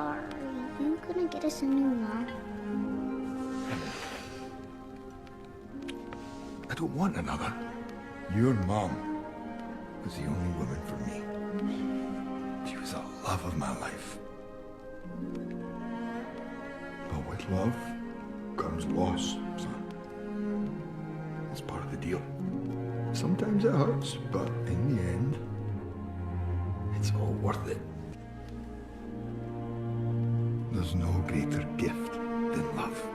Are you gonna get us a new mom? I don't want another. Your mom was the only woman for me. She was the love of my life. But with love comes loss, son. It's part of the deal. Sometimes it hurts, but in the end, it's all worth it. There's no greater gift than love.